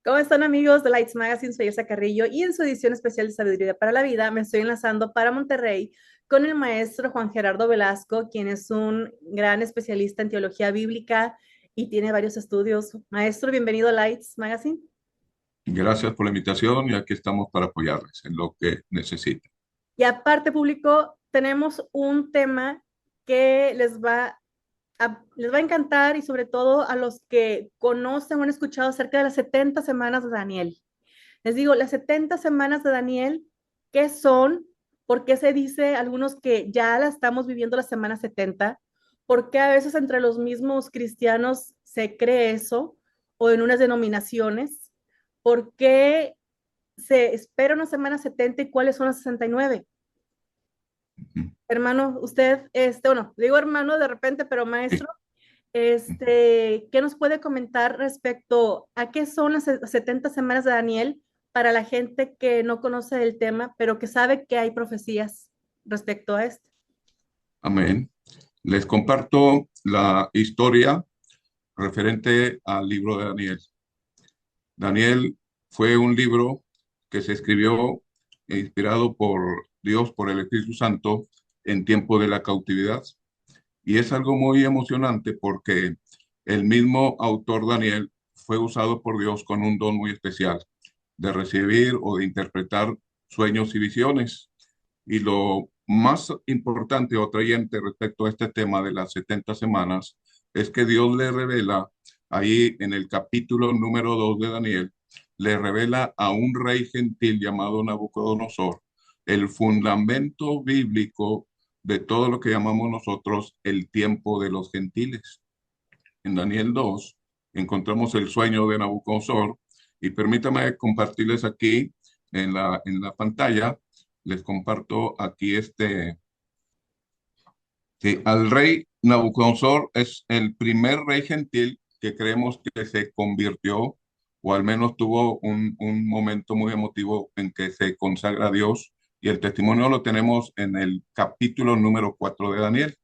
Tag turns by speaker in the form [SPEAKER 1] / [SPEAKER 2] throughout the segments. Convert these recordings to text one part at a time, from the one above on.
[SPEAKER 1] ¿Cómo están amigos de Lights Magazine? Soy Elsa Carrillo y en su edición especial de Sabiduría para la Vida me estoy enlazando para Monterrey con el maestro Juan Gerardo Velasco, quien es un gran especialista en teología bíblica y tiene varios estudios. Maestro, bienvenido a Lights Magazine.
[SPEAKER 2] Gracias por la invitación y aquí estamos para apoyarles en lo que necesiten.
[SPEAKER 1] Y aparte, público, tenemos un tema que les va a encantar y sobre todo a los que conocen o han escuchado acerca de las 70 semanas de Daniel. Les digo, las 70 semanas de Daniel, ¿qué son? ¿Por qué se dice algunos que ya la estamos viviendo la semana 70? ¿Por qué a veces entre los mismos cristianos se cree eso? ¿O en unas denominaciones? ¿Por qué se espera una semana 70 y cuáles son las 69?
[SPEAKER 2] Ujú,
[SPEAKER 1] Hermano, usted, bueno, digo hermano de repente, pero
[SPEAKER 2] sí,
[SPEAKER 1] maestro,
[SPEAKER 2] ujú.
[SPEAKER 1] ¿qué nos puede comentar respecto a qué son las 70 semanas de Daniel para la gente que no conoce el tema, pero que sabe que hay profecías respecto a esto?
[SPEAKER 2] Amén. Les comparto la historia referente al libro de Daniel. Daniel fue un libro que se escribió e inspirado por Dios, por el Espíritu Santo, en tiempo de la cautividad. Y es algo muy emocionante porque el mismo autor Daniel fue usado por Dios con un don muy especial de recibir o de interpretar sueños y visiones. Y lo más importante o atrayente respecto a este tema de las 70 semanas es que Dios le revela ahí en el capítulo número 2 de Daniel, le revela a un rey gentil llamado Nabucodonosor el fundamento bíblico de todo lo que llamamos nosotros el tiempo de los gentiles. En Daniel 2 encontramos el sueño de Nabucodonosor y permítame compartirles aquí en la pantalla, les comparto aquí que al rey Nabucodonosor es el primer rey gentil que creemos que se convirtió o al menos tuvo un momento muy emotivo en que se consagra a Dios y el testimonio lo tenemos en el capítulo número 4 de Daniel.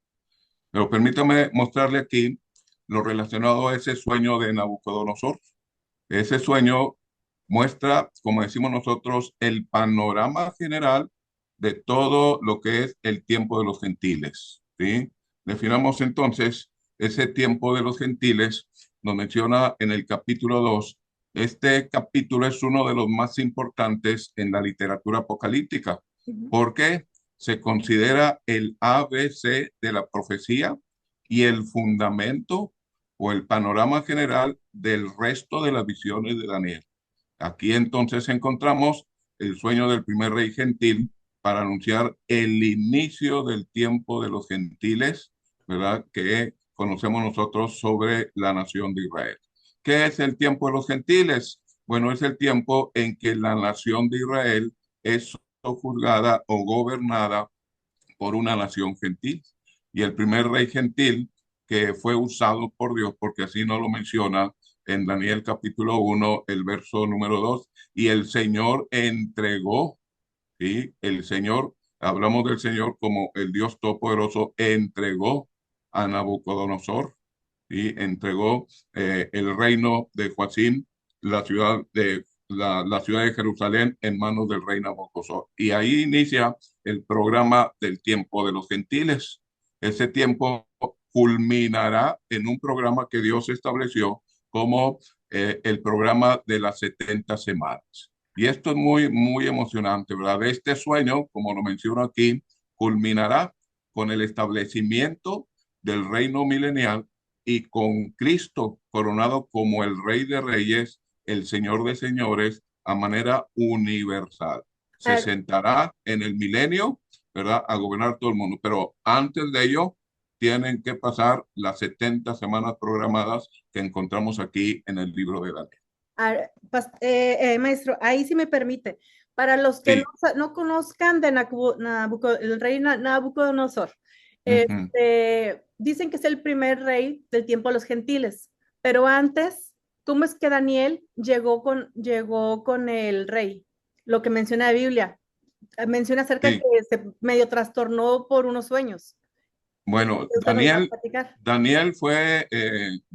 [SPEAKER 2] Pero permítame mostrarle aquí lo relacionado a ese sueño de Nabucodonosor. Ese sueño muestra, como decimos nosotros, el panorama general de todo lo que es el tiempo de los gentiles, ¿sí? Definamos entonces ese tiempo de los gentiles, nos menciona en el capítulo 2. Este capítulo es uno de los más importantes en la literatura apocalíptica,
[SPEAKER 1] Ujú.
[SPEAKER 2] porque se considera el ABC de la profecía y el fundamento o el panorama general del resto de las visiones de Daniel. Aquí entonces encontramos el sueño del primer rey gentil para anunciar el inicio del tiempo de los gentiles, ¿verdad? Que conocemos nosotros sobre la nación de Israel. ¿Qué es el tiempo de los gentiles? Bueno, es el tiempo en que la nación de Israel es juzgada o gobernada por una nación gentil. Y el primer rey gentil que fue usado por Dios, porque así nos lo menciona en Daniel capítulo 1 el verso número 2 y el Señor entregó, ¿sí? El Señor, hablamos del Señor como el Dios Todopoderoso, entregó a Nabucodonosor y entregó el reino de Joacim, la ciudad de Jerusalén en manos del rey Nabucodonosor. Y ahí inicia el programa del tiempo de los gentiles. Ese tiempo culminará en un programa que Dios estableció como el programa de las 70 semanas. Y esto es muy, muy emocionante, ¿verdad? Este sueño, como lo menciono aquí, culminará con el establecimiento del reino milenial y con Cristo coronado como el Rey de Reyes, el Señor de Señores, a manera universal. Se
[SPEAKER 1] Ah,
[SPEAKER 2] sentará en el milenio, ¿verdad?, a gobernar todo el mundo. Pero antes de ello, tienen que pasar las 70 semanas programadas que encontramos aquí en el libro de Daniel.
[SPEAKER 1] maestro, ahí sí me permite. Para los que no,
[SPEAKER 2] Sí.
[SPEAKER 1] no conozcan de el rey Nabucodonosor,
[SPEAKER 2] Ujú.
[SPEAKER 1] dicen que es el primer rey del tiempo de los gentiles, pero antes, ¿cómo es que Daniel llegó con el rey? Lo que menciona la Biblia, menciona acerca que
[SPEAKER 2] Sí.
[SPEAKER 1] se medio trastornó por unos sueños.
[SPEAKER 2] Bueno,
[SPEAKER 1] Usted nos va a platicar.
[SPEAKER 2] Daniel fue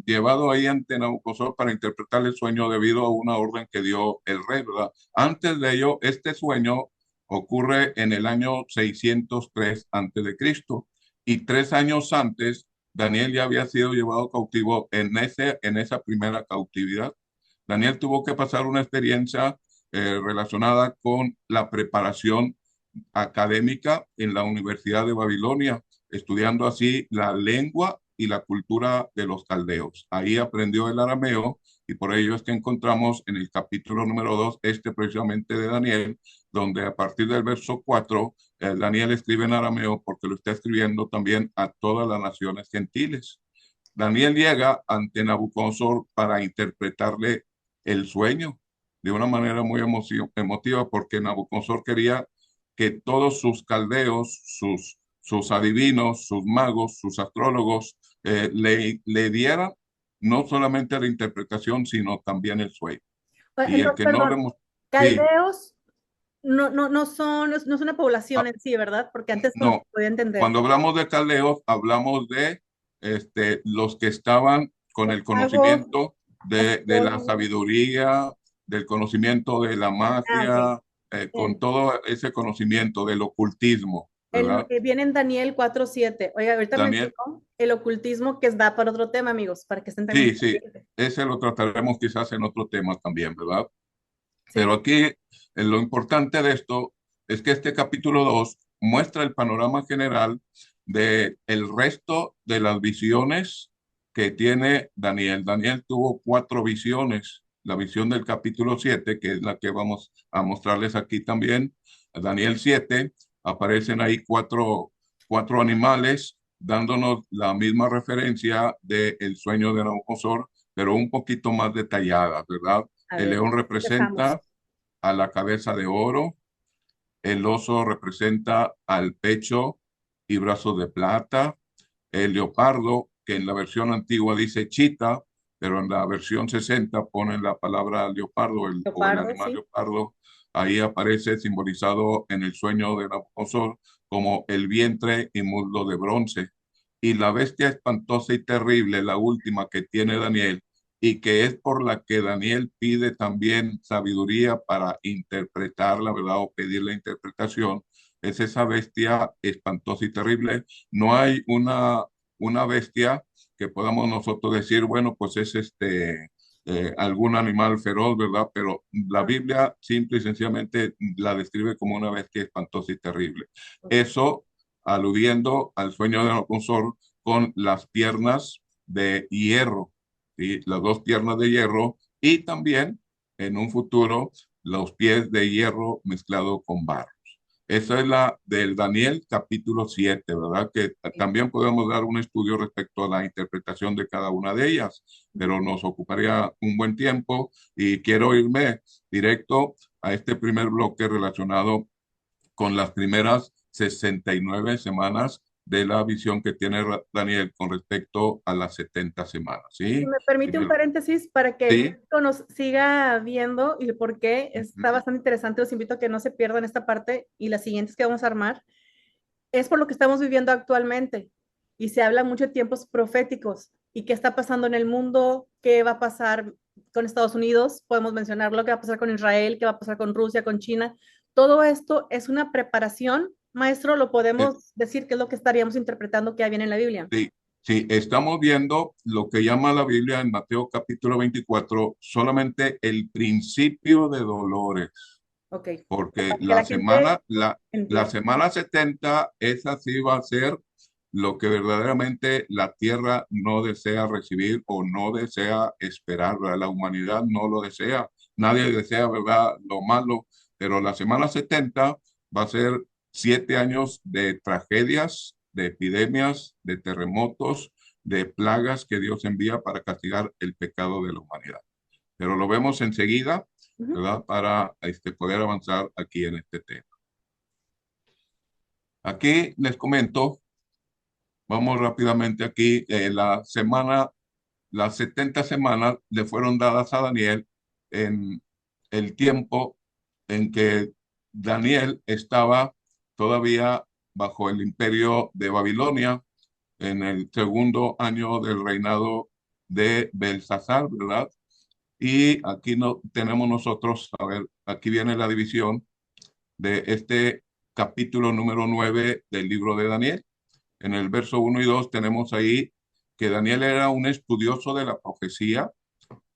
[SPEAKER 2] llevado ahí ante Nabucodonosor para interpretar el sueño debido a una orden que dio el rey, ¿verdad? Antes de ello, este sueño ocurre en el año 603 antes de Cristo y 3 años antes, Daniel ya había sido llevado cautivo en esa primera cautividad. Daniel tuvo que pasar una experiencia relacionada con la preparación académica en la Universidad de Babilonia, estudiando así la lengua y la cultura de los caldeos. Ahí aprendió el arameo y por ello es que encontramos en el capítulo número 2, precisamente de Daniel, donde a partir del verso 4, Daniel escribe en arameo porque lo está escribiendo también a todas las naciones gentiles. Daniel llega ante Nabucodonosor para interpretarle el sueño de una manera muy emotiva porque Nabucodonosor quería que todos sus caldeos, sus adivinos, sus magos, sus astrólogos, le dieran no solamente la interpretación, sino también el sueño. Y el
[SPEAKER 1] Entonces,
[SPEAKER 2] que no
[SPEAKER 1] perdón,
[SPEAKER 2] le... Sí,
[SPEAKER 1] caldeos no es una población
[SPEAKER 2] ah,
[SPEAKER 1] en sí, ¿verdad? Porque antes como se
[SPEAKER 2] no.
[SPEAKER 1] podía entender.
[SPEAKER 2] Cuando hablamos de caldeos, hablamos de los que estaban con
[SPEAKER 1] Los
[SPEAKER 2] el
[SPEAKER 1] magos,
[SPEAKER 2] conocimiento de la
[SPEAKER 1] astrólogos.
[SPEAKER 2] sabiduría, del conocimiento de la
[SPEAKER 1] Ok,
[SPEAKER 2] magia, con
[SPEAKER 1] bien.
[SPEAKER 2] todo ese conocimiento del ocultismo, ¿verdad?
[SPEAKER 1] Viene en Daniel 4:7. Oiga, ahorita
[SPEAKER 2] Daniel,
[SPEAKER 1] mencionó el ocultismo que da para otro tema, amigos, para que estén también
[SPEAKER 2] sí, sí,
[SPEAKER 1] pendientes.
[SPEAKER 2] ese lo trataremos quizás en otro tema también, ¿verdad? Pero
[SPEAKER 1] Sí,
[SPEAKER 2] aquí lo importante de esto es que este capítulo 2 muestra el panorama general de el resto de las visiones que tiene Daniel. Daniel tuvo 4 visiones. La visión del capítulo 7, que es la que vamos a mostrarles aquí también. Daniel 7, aparecen ahí cuatro animales dándonos la misma referencia del sueño de Nabucodonosor, pero un poquito más detallada, ¿verdad?
[SPEAKER 1] a
[SPEAKER 2] El
[SPEAKER 1] ver,
[SPEAKER 2] león
[SPEAKER 1] empezamos.
[SPEAKER 2] representa a la cabeza de oro, el oso representa al pecho y brazos de plata, el leopardo, que en la versión antigua dice chita, pero en la versión 60 ponen la palabra leopardo o el
[SPEAKER 1] Leopardo,
[SPEAKER 2] animal
[SPEAKER 1] sí.
[SPEAKER 2] leopardo, ahí aparece simbolizado en el sueño de Nabucodonosor como el vientre y muslo de bronce. Y la bestia espantosa y terrible, la última que tiene Daniel, y que es por la que Daniel pide también sabiduría para interpretar la verdad o pedir la interpretación, es esa bestia espantosa y terrible. No hay una bestia que podamos nosotros decir, bueno, pues es algún animal feroz, ¿verdad? Pero la
[SPEAKER 1] Ah,
[SPEAKER 2] Biblia simple y sencillamente la describe como una bestia espantosa y terrible.
[SPEAKER 1] ok.
[SPEAKER 2] Eso aludiendo al sueño de Nabucodonosor con las piernas de hierro, ¿sí? Las 2 piernas de hierro y también en un futuro los pies de hierro mezclado con barro. Esa es la del Daniel capítulo 7, ¿verdad? Que también podemos dar un estudio respecto a la interpretación de cada una de ellas, pero nos ocuparía un buen tiempo y quiero irme directo a este primer bloque relacionado con las primeras 69 semanas de la visión que tiene Daniel con respecto a las 70 semanas,
[SPEAKER 1] Si
[SPEAKER 2] ¿sí?
[SPEAKER 1] me permite un
[SPEAKER 2] Primero,
[SPEAKER 1] paréntesis para que el
[SPEAKER 2] sí.
[SPEAKER 1] público nos siga viendo y por qué está
[SPEAKER 2] Ujú.
[SPEAKER 1] bastante interesante, los invito a que no se pierdan esta parte y las siguientes que vamos a armar. Es por lo que estamos viviendo actualmente y se habla mucho de tiempos proféticos y qué está pasando en el mundo, qué va a pasar con Estados Unidos, podemos mencionar lo que va a pasar con Israel, qué va a pasar con Rusia, con China. Todo esto es una preparación, maestro, lo
[SPEAKER 2] Eh,
[SPEAKER 1] podemos decir que es lo que estaríamos interpretando que hay bien en la Biblia.
[SPEAKER 2] Sí, sí, estamos viendo lo que llama la Biblia en Mateo capítulo 24 solamente el principio de dolores,
[SPEAKER 1] Ok,
[SPEAKER 2] porque
[SPEAKER 1] para que la gente
[SPEAKER 2] la
[SPEAKER 1] entienda.
[SPEAKER 2] semana 70 esa sí va a ser lo que verdaderamente la tierra no desea recibir o no desea esperar, ¿verdad? La humanidad no lo desea, nadie desea, ¿verdad? Lo malo, pero la semana 70 va a ser 7 años de tragedias, de epidemias, de terremotos, de plagas que Dios envía para castigar el pecado de la humanidad. Pero lo vemos enseguida,
[SPEAKER 1] Uh -huh.
[SPEAKER 2] ¿verdad? Para poder avanzar aquí en este tema. Aquí les comento, vamos rápidamente aquí, las 70 semanas le fueron dadas a Daniel en el tiempo en que Daniel estaba todavía bajo el imperio de Babilonia. en el segundo año del reinado de Belsasar, ¿verdad? Y aquí no tenemos nosotros, a ver, aquí viene la división de este capítulo número 9 del libro de Daniel. En el verso 1 y 2 tenemos ahí que Daniel era un estudioso de la profecía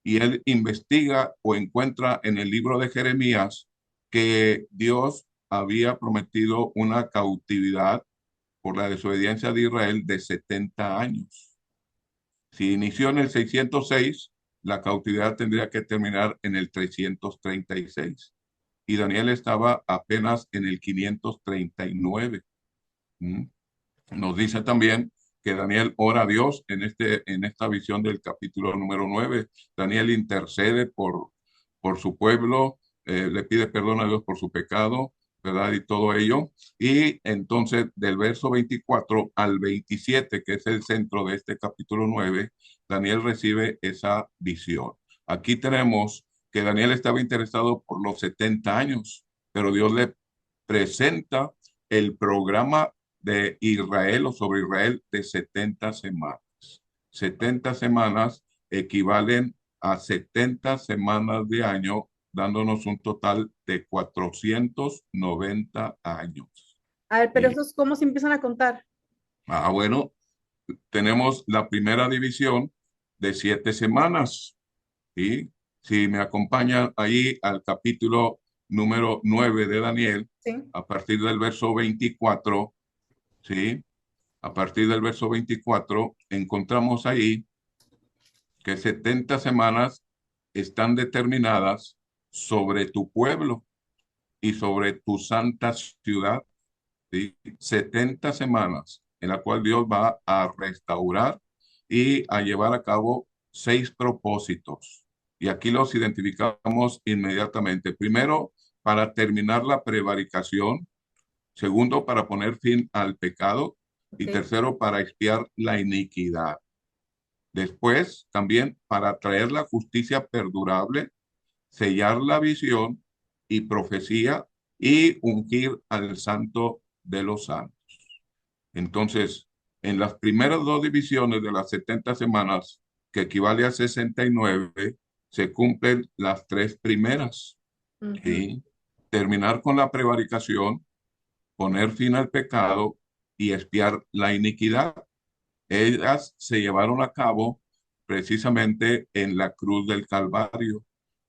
[SPEAKER 2] y él investiga o encuentra en el libro de Jeremías que Dios había prometido una cautividad por la desobediencia de Israel de 70 años. Si inició en el 606, la cautividad tendría que terminar en el 336. Y Daniel estaba apenas en el 539. ¿Mm? Nos dice también que Daniel ora a Dios en esta visión del capítulo número 9. Daniel intercede por su pueblo, le pide perdón a Dios por su pecado, ¿verdad? Y todo ello. Y entonces del verso 24 al 27, que es el centro de este capítulo 9, Daniel recibe esa visión. Aquí tenemos que Daniel estaba interesado por los 70 años, pero Dios le presenta el programa de Israel o sobre Israel de 70 semanas. 70 semanas equivalen a 70 semanas de año, dándonos un total de 490 años.
[SPEAKER 1] A ver, pero
[SPEAKER 2] Y,
[SPEAKER 1] esos, ¿cómo se empiezan a contar?
[SPEAKER 2] bueno, tenemos la primera división de 7 semanas. ¿Sí? Si me acompaña ahí al capítulo número 9 de Daniel,
[SPEAKER 1] Sí.
[SPEAKER 2] a partir del verso 24, ¿sí? A partir del verso 24, encontramos ahí que 70 semanas están determinadas sobre tu pueblo y sobre tu santa ciudad, ¿sí? 70 semanas en la cual Dios va a restaurar y a llevar a cabo 6 propósitos. Y aquí los identificamos inmediatamente. Primero, para terminar la prevaricación. Segundo, para poner fin al pecado. Y
[SPEAKER 1] Ok.
[SPEAKER 2] tercero, para expiar la iniquidad. Después, también para traer la justicia perdurable, sellar la visión y profecía y ungir al santo de los santos. Entonces, en las primeras dos divisiones de las 70 semanas, que equivale a 69, se cumplen las tres primeras.
[SPEAKER 1] Ujú.
[SPEAKER 2] ¿Sí? Terminar con la prevaricación, poner fin al pecado y expiar la iniquidad. Ellas se llevaron a cabo precisamente en la cruz del Calvario,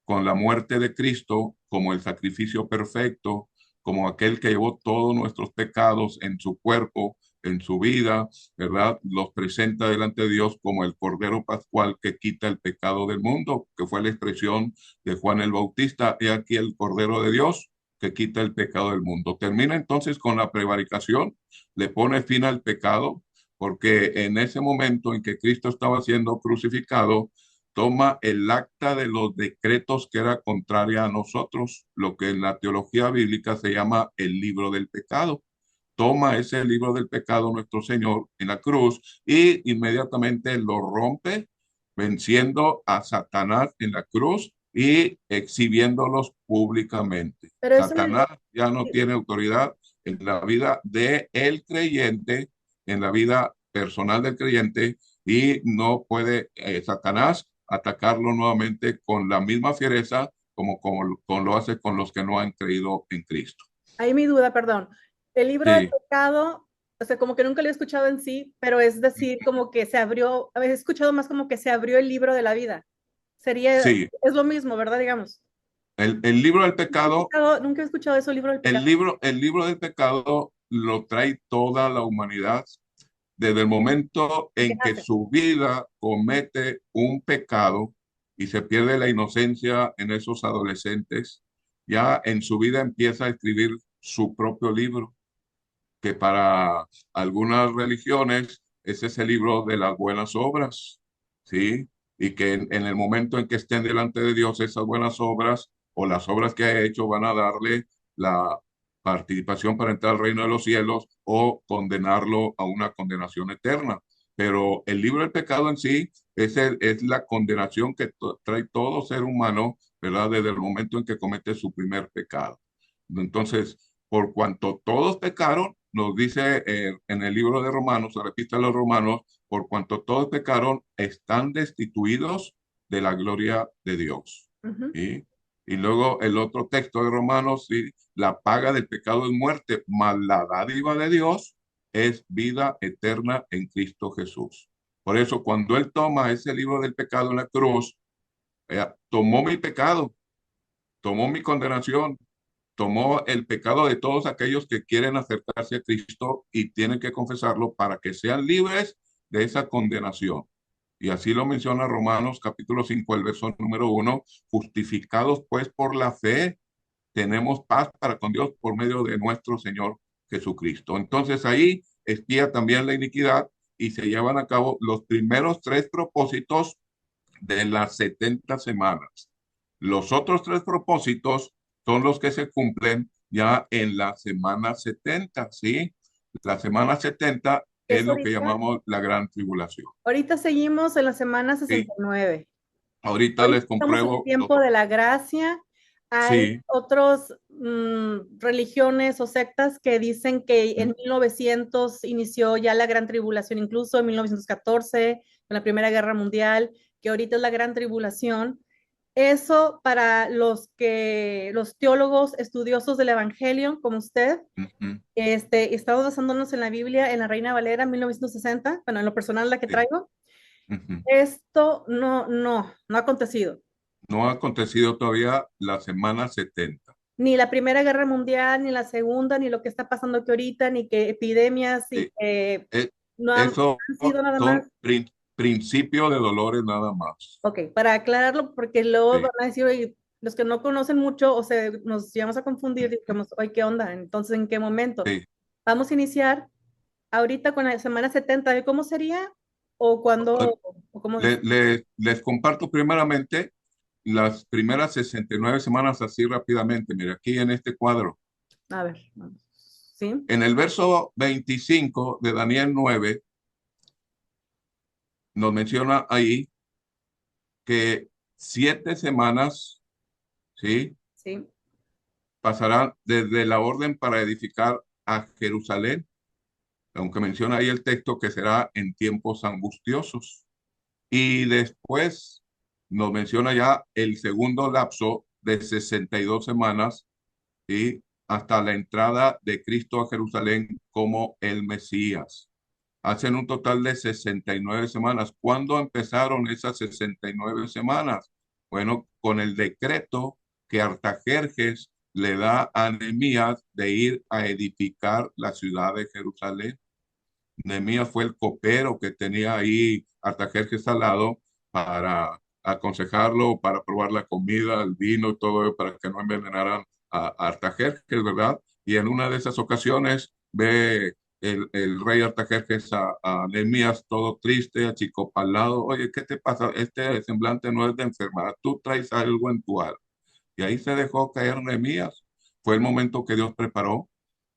[SPEAKER 2] con la muerte de Cristo como el sacrificio perfecto, como aquel que llevó todos nuestros pecados en su cuerpo, en su vida, ¿verdad? Los presenta delante de Dios como el Cordero Pascual que quita el pecado del mundo, que fue la expresión de Juan el Bautista. He aquí el Cordero de Dios que quita el pecado del mundo. Termina entonces con la prevaricación, le pone fin al pecado, porque en ese momento en que Cristo estaba siendo crucificado, toma el acta de los decretos que era contraria a nosotros, lo que en la teología bíblica se llama el libro del pecado. Toma ese libro del pecado nuestro Señor en la cruz y inmediatamente lo rompe, venciendo a Satanás en la cruz y exhibiéndolos públicamente.
[SPEAKER 1] Pero eso
[SPEAKER 2] Satanás ya no tiene autoridad en la vida de el creyente, en la vida personal del creyente, y no puede Satanás atacarlo nuevamente con la misma fiereza como lo hace con los que no han creído en Cristo.
[SPEAKER 1] ahí mi duda, perdón. El libro del
[SPEAKER 2] Sí,
[SPEAKER 1] pecado, o sea, como que nunca lo he escuchado en sí, pero es decir, como que se abrió, a veces he escuchado más como que se abrió el libro de la vida. Sería,
[SPEAKER 2] sí.
[SPEAKER 1] es lo mismo, ¿verdad? Digamos.
[SPEAKER 2] El libro del pecado,
[SPEAKER 1] Nunca he escuchado eso, libro del pecado.
[SPEAKER 2] el libro del pecado lo trae toda la humanidad desde el momento
[SPEAKER 1] ¿En qué
[SPEAKER 2] en que
[SPEAKER 1] nace?
[SPEAKER 2] su vida comete un pecado y se pierde la inocencia en esos adolescentes. Ya en su vida empieza a escribir su propio libro, que para algunas religiones ese es el libro de las buenas obras, ¿sí? Y que en el momento en que estén delante de Dios, esas buenas obras o las obras que ha hecho van a darle la participación para entrar al reino de los cielos o condenarlo a una condenación eterna. Pero el libro del pecado en sí es la condenación que trae todo ser humano, ¿verdad? Desde el momento en que comete su primer pecado. Entonces, por cuanto todos pecaron, nos dice en el libro de Romanos, la epístola a los Romanos, por cuanto todos pecaron, están destituidos de la gloria de Dios.
[SPEAKER 1] Ujú.
[SPEAKER 2] ¿Sí? Y luego el otro texto de Romanos, ¿sí? La paga del pecado es muerte, mas la dádiva de Dios es vida eterna en Cristo Jesús. Por eso, cuando Él toma ese libro del pecado en la cruz, tomó mi pecado, tomó mi condenación, tomó el pecado de todos aquellos que quieren acercarse a Cristo y tienen que confesarlo para que sean libres de esa condenación. Y así lo menciona Romanos capítulo 5, el verso número 1, justificados pues por la fe, tenemos paz para con Dios por medio de nuestro Señor Jesucristo. Entonces ahí expía también la iniquidad y se llevan a cabo los primeros tres propósitos de las 70 semanas. Los otros tres propósitos son los que se cumplen ya en la semana 70, ¿sí? La semana 70 es
[SPEAKER 1] Es
[SPEAKER 2] lo que
[SPEAKER 1] ahorita,
[SPEAKER 2] llamamos la gran tribulación.
[SPEAKER 1] ahorita seguimos en la semana
[SPEAKER 2] ¿Sí?
[SPEAKER 1] 69.
[SPEAKER 2] Ahorita
[SPEAKER 1] Ahorita
[SPEAKER 2] les
[SPEAKER 1] estamos en el
[SPEAKER 2] compruebo
[SPEAKER 1] tiempo de la gracia. Hay
[SPEAKER 2] sí,
[SPEAKER 1] otras religiones o sectas que dicen que en 1900 inició ya la Gran Tribulación, incluso en 1914, en la Primera Guerra Mundial, que ahorita es la Gran Tribulación. Eso para los teólogos estudiosos del Evangelio, como usted, estamos basándonos en la Biblia, en la Reina Valera 1960, bueno, en lo personal la que
[SPEAKER 2] sí.
[SPEAKER 1] traigo. Esto no ha acontecido.
[SPEAKER 2] No ha acontecido todavía la semana 70.
[SPEAKER 1] Ni la Primera Guerra Mundial, ni la Segunda, ni lo que está pasando aquí ahorita, ni que epidemias y
[SPEAKER 2] Sí.
[SPEAKER 1] que
[SPEAKER 2] Eh,
[SPEAKER 1] no
[SPEAKER 2] Eso
[SPEAKER 1] han sido nada
[SPEAKER 2] son
[SPEAKER 1] más.
[SPEAKER 2] principios de dolores nada más.
[SPEAKER 1] Ok, para aclararlo, porque luego van
[SPEAKER 2] Sí.
[SPEAKER 1] a decir, oye, los que no conocen mucho o se nos llevamos a confundir, digamos, oye, ¿qué onda? Entonces, ¿en qué momento?
[SPEAKER 2] Sí.
[SPEAKER 1] Vamos a iniciar ahorita con la semana 70, ¿de cómo sería? ¿O cuándo? ¿O cómo es?
[SPEAKER 2] Les comparto primeramente las primeras 69 semanas así rápidamente. Mira, aquí en este cuadro.
[SPEAKER 1] A ver, vamos. ¿Sí?
[SPEAKER 2] En el verso 25 de Daniel 9 nos menciona ahí que 7 semanas, ¿sí?
[SPEAKER 1] Sí.
[SPEAKER 2] Pasarán desde la orden para edificar a Jerusalén, aunque menciona ahí el texto que será en tiempos angustiosos. Y después nos menciona ya el segundo lapso de 62 semanas y hasta la entrada de Cristo a Jerusalén como el Mesías. Hacen un total de 69 semanas. ¿Cuándo empezaron esas 69 semanas? Bueno, con el decreto que Artajerjes le da a Nehemías de ir a edificar la ciudad de Jerusalén. Nehemías fue el copero que tenía ahí Artajerjes al lado para aconsejarlo, para probar la comida, el vino y todo, para que no envenenaran a Artajerjes, ¿verdad? Y en una de esas ocasiones ve el rey Artajerjes a Nehemías todo triste, achicopalado. Oye, ¿qué te pasa? Este semblante no es de enfermedad, tú traes algo en tu alma. Y ahí se dejó caer Nehemías. Fue el momento que Dios preparó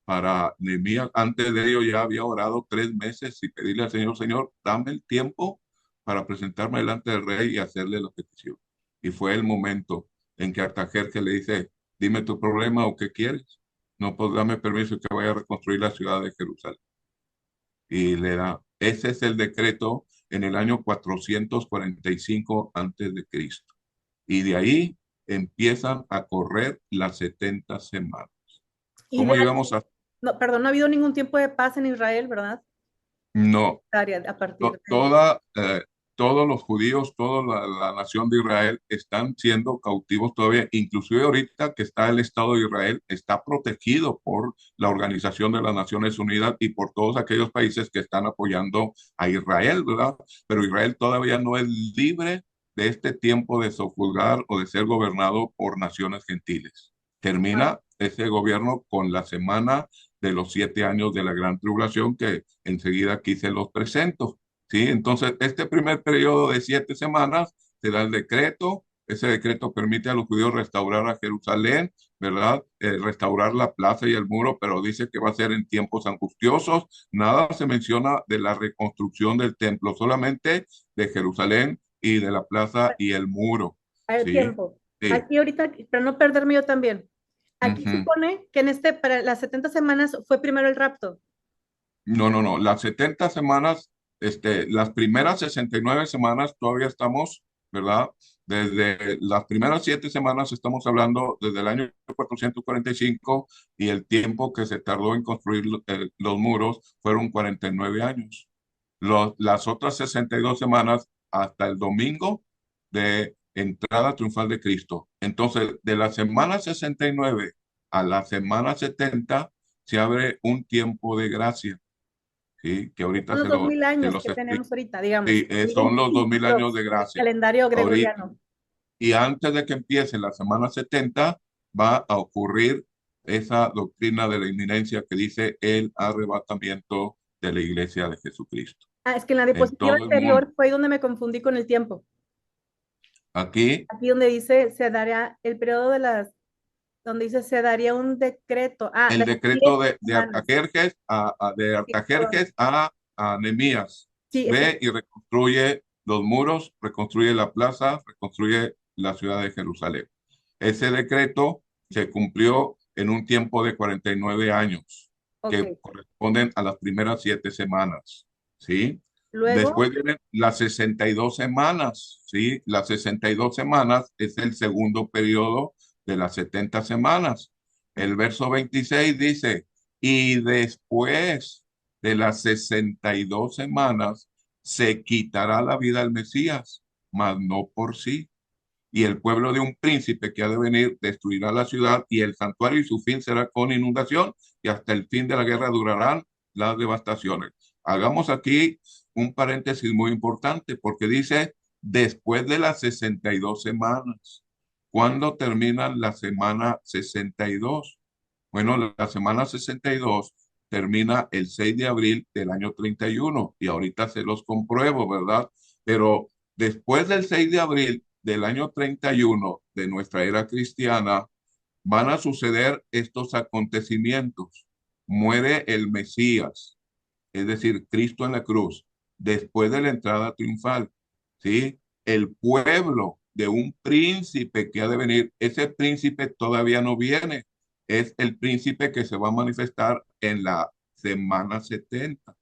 [SPEAKER 2] para Nehemías. Antes de ello ya había orado 3 meses y pedirle al Señor, Señor, dame el tiempo para presentarme delante del rey y hacerle la petición. Y fue el momento en que Artajerjes le dice, dime tu problema o qué quieres. No, pues dame permiso que vaya a reconstruir la ciudad de Jerusalén. Y le da, ese es el decreto en el año 445 antes de Cristo. Y de ahí empiezan a correr las 70 semanas.
[SPEAKER 1] Y
[SPEAKER 2] ¿Cómo llegamos a...?
[SPEAKER 1] no, perdón, no ha habido ningún tiempo de paz en Israel, ¿verdad?
[SPEAKER 2] No,
[SPEAKER 1] A partir de...
[SPEAKER 2] toda, todos los judíos, toda la nación de Israel están siendo cautivos todavía, inclusive ahorita que está el Estado de Israel, está protegido por la Organización de las Naciones Unidas y por todos aquellos países que están apoyando a Israel, ¿verdad? Pero Israel todavía no es libre de este tiempo de sojuzgar o de ser gobernado por naciones gentiles.
[SPEAKER 1] Ah,
[SPEAKER 2] Termina ese gobierno con la semana de los 7 años de la gran tribulación que enseguida aquí se los presento. ¿Sí? Entonces, este primer periodo de 7 semanas se da el decreto. Ese decreto permite a los judíos restaurar a Jerusalén, ¿verdad? Restaurar la plaza y el muro, pero dice que va a ser en tiempos angustiosos. Nada se menciona de la reconstrucción del templo, solamente de Jerusalén y de la plaza y el muro.
[SPEAKER 1] hay
[SPEAKER 2] ¿Sí?
[SPEAKER 1] tiempo.
[SPEAKER 2] Sí.
[SPEAKER 1] Aquí ahorita, para no perderme yo también, aquí
[SPEAKER 2] Ujú.
[SPEAKER 1] supone que para las 70 semanas fue primero el rapto.
[SPEAKER 2] No, no, no. Las 70 semanas, las primeras 69 semanas todavía estamos, ¿verdad? Desde las primeras 7 semanas estamos hablando desde el año 445 y el tiempo que se tardó en construir los muros fueron 49 años. Las otras 62 semanas hasta el domingo de entrada triunfal de Cristo. Entonces, de la semana 69 a la semana 70 se abre un tiempo de gracia. Sí, que ahorita
[SPEAKER 1] Son los dos mil
[SPEAKER 2] se
[SPEAKER 1] años
[SPEAKER 2] los
[SPEAKER 1] que
[SPEAKER 2] explico.
[SPEAKER 1] tenemos ahorita, digamos,
[SPEAKER 2] Sí, son los 2000 años
[SPEAKER 1] 2022,
[SPEAKER 2] de
[SPEAKER 1] el
[SPEAKER 2] gracia.
[SPEAKER 1] calendario
[SPEAKER 2] Ahorita,
[SPEAKER 1] gregoriano.
[SPEAKER 2] y antes de que empiece la semana 70 va a ocurrir esa doctrina de la inminencia que dice el arrebatamiento de la iglesia de Jesucristo.
[SPEAKER 1] Ah, es que en la
[SPEAKER 2] En
[SPEAKER 1] diapositiva
[SPEAKER 2] todo el mundo.
[SPEAKER 1] anterior fue ahí donde me confundí con el tiempo.
[SPEAKER 2] Aquí,
[SPEAKER 1] Aquí donde dice se daría el periodo de las, donde dice se daría un decreto. Ah,
[SPEAKER 2] el
[SPEAKER 1] de las
[SPEAKER 2] decreto
[SPEAKER 1] 7
[SPEAKER 2] de
[SPEAKER 1] semanas.
[SPEAKER 2] Artajerjes de
[SPEAKER 1] Sí, perdón.
[SPEAKER 2] Artajerjes a Nehemías.
[SPEAKER 1] Sí, ese.
[SPEAKER 2] Ve y reconstruye los muros, reconstruye la plaza, reconstruye la ciudad de Jerusalén. Ese decreto se cumplió en un tiempo de 49 años,
[SPEAKER 1] Ok.
[SPEAKER 2] que corresponden a las primeras 7 semanas, ¿sí?
[SPEAKER 1] Luego,
[SPEAKER 2] Después vienen las 62 semanas, ¿sí? Las 62 semanas es el segundo periodo de las 70 semanas. El verso 26 dice, y después de las 62 semanas se quitará la vida al Mesías, mas no por sí. Y el pueblo de un príncipe que ha de venir destruirá la ciudad y el santuario y su fin será con inundación y hasta el fin de la guerra durarán las devastaciones. Hagamos aquí un paréntesis muy importante porque dice después de las 62 semanas. ¿Cuándo terminan la semana 62? Bueno, la semana 62 termina el 6 de abril del año 31 y ahorita se los compruebo, ¿verdad? Pero después del 6 de abril del año 31 de nuestra era cristiana, van a suceder estos acontecimientos. Muere el Mesías, es decir, Cristo en la cruz, después de la entrada triunfal, ¿sí? El pueblo de un príncipe que ha de venir, ese príncipe todavía no viene, es el príncipe que se va a manifestar en la semana 70,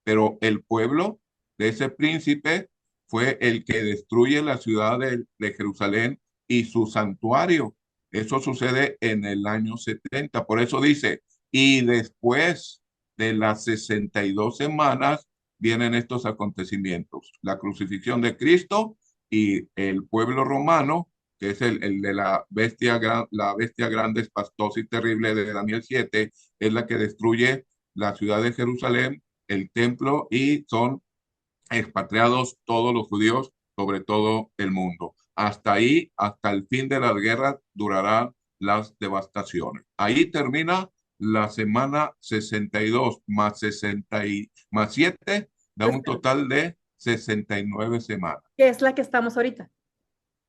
[SPEAKER 2] pero el pueblo de ese príncipe fue el que destruye la ciudad de Jerusalén y su santuario. Eso sucede en el año 70. Por eso dice, y después de las 62 semanas vienen estos acontecimientos. La crucifixión de Cristo y el pueblo romano, que es el de la bestia grande, espantosa y terrible de Daniel 7, es la que destruye la ciudad de Jerusalén, el templo, y son expatriados todos los judíos sobre todo el mundo. Hasta ahí, hasta el fin de las guerras, durarán las devastaciones. Ahí termina la semana 62 más 7, da un
[SPEAKER 1] espera,
[SPEAKER 2] total de 69 semanas.
[SPEAKER 1] ¿qué es la que estamos ahorita?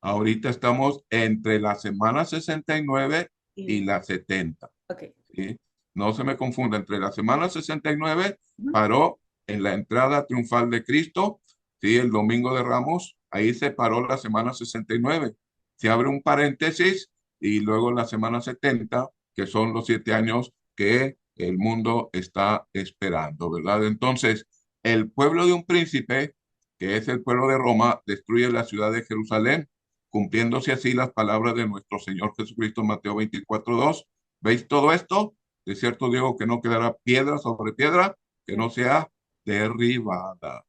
[SPEAKER 2] Ahorita estamos entre la semana 69 y
[SPEAKER 1] Y,
[SPEAKER 2] la 70.
[SPEAKER 1] ok.
[SPEAKER 2] ¿Sí? No se me confunda, entre la semana 69
[SPEAKER 1] Ujú.
[SPEAKER 2] paró en la entrada triunfal de Cristo, ¿sí? El domingo de Ramos, ahí se paró la semana 69. Se abre un paréntesis y luego la semana 70, que son los 7 años que el mundo está esperando, ¿verdad? Entonces, el pueblo de un príncipe, que es el pueblo de Roma, destruye la ciudad de Jerusalén, cumpliéndose así las palabras de nuestro Señor Jesucristo, Mateo 24:2. ¿Veis todo esto? De cierto digo que no quedará piedra sobre piedra que
[SPEAKER 1] Sí.
[SPEAKER 2] no sea derribada.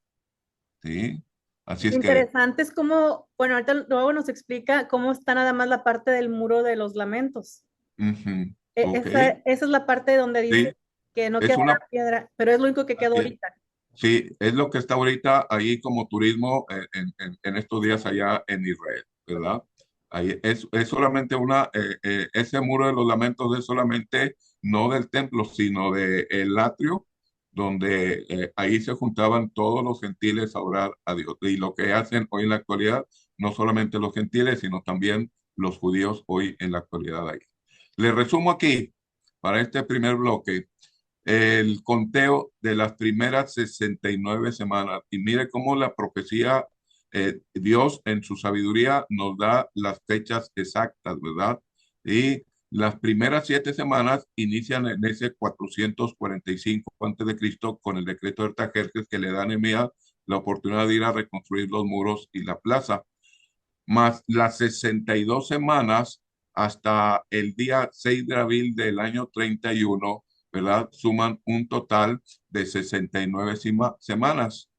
[SPEAKER 2] ¿Sí? Así es que,
[SPEAKER 1] Interesante es como, bueno, ahorita luego nos explica cómo está nada más la parte del muro de los lamentos.
[SPEAKER 2] ujú, ok,
[SPEAKER 1] Esa es la parte donde
[SPEAKER 2] sí,
[SPEAKER 1] dice que no
[SPEAKER 2] es
[SPEAKER 1] quedará
[SPEAKER 2] una,
[SPEAKER 1] piedra, pero es lo único que quedó
[SPEAKER 2] así es.
[SPEAKER 1] ahorita.
[SPEAKER 2] Sí, es lo que está ahorita ahí como turismo en estos días allá en Israel,
[SPEAKER 1] Ok.
[SPEAKER 2] ¿verdad? Ahí es solamente ese muro de los lamentos es solamente no del templo, sino del atrio, donde ahí se juntaban todos los gentiles a orar a Dios. Y lo que hacen hoy en la actualidad, no solamente los gentiles, sino también los judíos hoy en la actualidad ahí. Le resumo aquí, para este primer bloque, el conteo de las primeras 69 semanas. Y mire cómo la profecía, Dios en su sabiduría nos da las fechas exactas, ¿verdad? Y Las primeras 7 semanas inician en ese 445 antes de Cristo con el decreto de Artajerjes que le da a Nehemías la oportunidad de ir a reconstruir los muros y la plaza, más las 62 semanas hasta el día 6 de abril del año 31, ¿verdad? Suman un total de 69 semanas.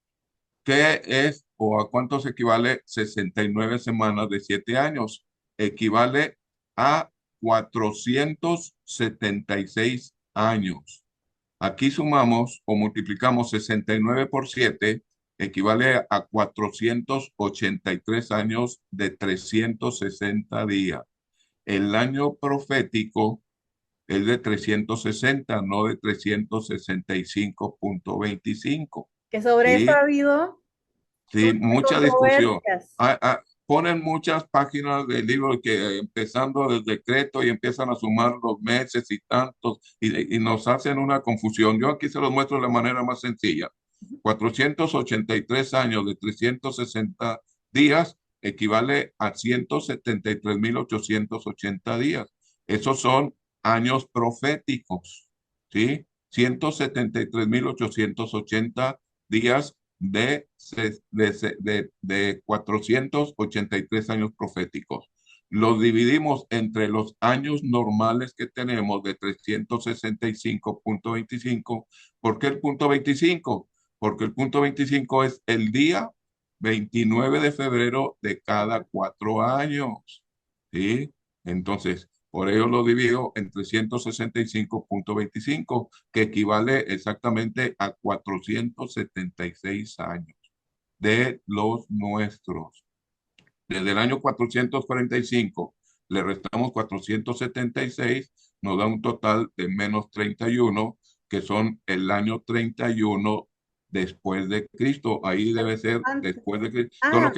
[SPEAKER 2] ¿Qué es o a cuánto se equivale 69 semanas de 7 años? Equivale a 476 años. Aquí sumamos o multiplicamos 69 por 7, equivale a 483 años de 360 días. El año profético es de 360, no de 365.25.
[SPEAKER 1] Que sobre eso
[SPEAKER 2] ¿Sí?
[SPEAKER 1] ha habido
[SPEAKER 2] Sí,
[SPEAKER 1] muchas
[SPEAKER 2] mucha discusión.
[SPEAKER 1] controversias.
[SPEAKER 2] Ponen muchas páginas del libro que empezando del decreto y empiezan a sumar los meses y tantos y nos hacen una confusión. Yo aquí se los muestro de la manera más sencilla. 483 años de 360 días equivale a 173.880 días. Esos son años proféticos, ¿sí? 173.880 días de 483 años proféticos. Los dividimos entre los años normales que tenemos de 365.25. ¿Por qué el punto 25? Porque el punto 25 es el día 29 de febrero de cada 4 años. ¿Sí? Entonces, por ello lo divido en 365.25, que equivale exactamente a 476 años de los nuestros. Desde el año 445 le restamos 476, nos da un total de menos 31, que son el año 31 después de Cristo. Ahí debe ser
[SPEAKER 1] Antes.
[SPEAKER 2] después de Cristo.
[SPEAKER 1] Ah,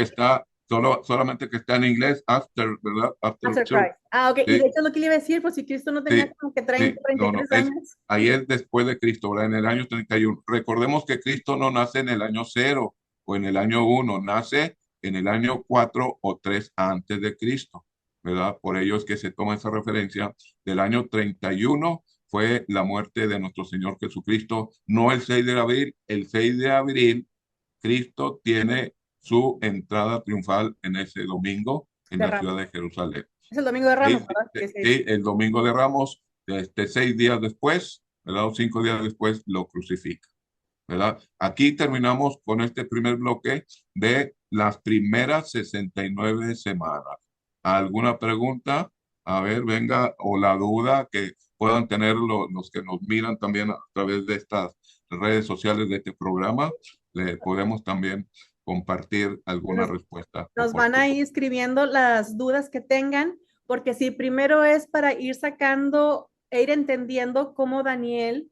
[SPEAKER 2] Solamente que está en inglés, after, ¿verdad? After
[SPEAKER 1] after
[SPEAKER 2] church.
[SPEAKER 1] Christ. Ah, ok. Y
[SPEAKER 2] Sí,
[SPEAKER 1] de hecho lo que le iba a decir, pues si Cristo no tenía
[SPEAKER 2] sí,
[SPEAKER 1] como que 30,
[SPEAKER 2] sí,
[SPEAKER 1] treinta y
[SPEAKER 2] no, no,
[SPEAKER 1] tres años.
[SPEAKER 2] ahí es después de Cristo, ¿verdad? En el año 31. Recordemos que Cristo no nace en el año 0 o en el año 1, nace en el año 4 o 3 antes de Cristo, ¿verdad? Por ello es que se toma esa referencia del año 31, fue la muerte de nuestro Señor Jesucristo, no el 6 de abril, el 6 de abril, Cristo tiene su entrada triunfal en ese domingo en
[SPEAKER 1] De
[SPEAKER 2] la ciudad
[SPEAKER 1] Ramos.
[SPEAKER 2] de Jerusalén.
[SPEAKER 1] Es el domingo de Ramos, ¿verdad? Que sí.
[SPEAKER 2] Sí, el domingo de Ramos, 6 días después, ¿verdad? O 5 días después lo crucifica, ¿verdad? Aquí terminamos con este primer bloque de las primeras 69 semanas. ¿Alguna pregunta? A ver, venga, o la duda que puedan tener los que nos miran también a través de estas redes sociales de este programa, le podemos también compartir alguna
[SPEAKER 1] Nos,
[SPEAKER 2] respuesta
[SPEAKER 1] nos van a
[SPEAKER 2] oportuna.
[SPEAKER 1] ir escribiendo las dudas que tengan, porque sí, primero es para ir sacando e ir entendiendo cómo Daniel,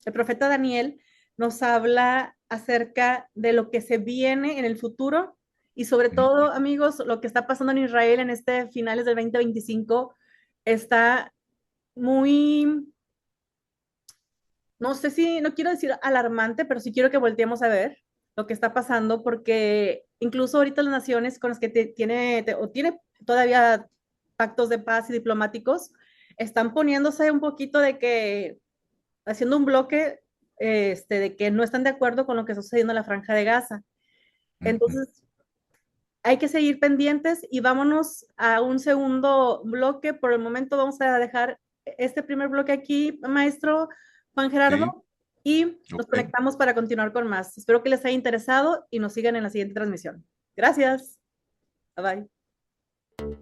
[SPEAKER 1] el profeta Daniel, nos habla acerca de lo que se viene en el futuro y sobre todo, amigos, lo que está pasando en Israel en este finales del 2025 está muy, no sé si, no quiero decir alarmante, pero sí quiero que volteemos a ver lo que está pasando, porque incluso ahorita las naciones con las que o tiene todavía pactos de paz y diplomáticos, están poniéndose un poquito de que, haciendo un bloque, de que no están de acuerdo con lo que está sucediendo en la Franja de Gaza.
[SPEAKER 2] Ujú.
[SPEAKER 1] Entonces, hay que seguir pendientes y vámonos a un segundo bloque. Por el momento vamos a dejar este primer bloque aquí, maestro Juan
[SPEAKER 2] Sí,
[SPEAKER 1] Gerardo, y nos
[SPEAKER 2] ok.
[SPEAKER 1] conectamos para continuar con más. Espero que les haya interesado y nos sigan en la siguiente transmisión. Gracias. Bye bye.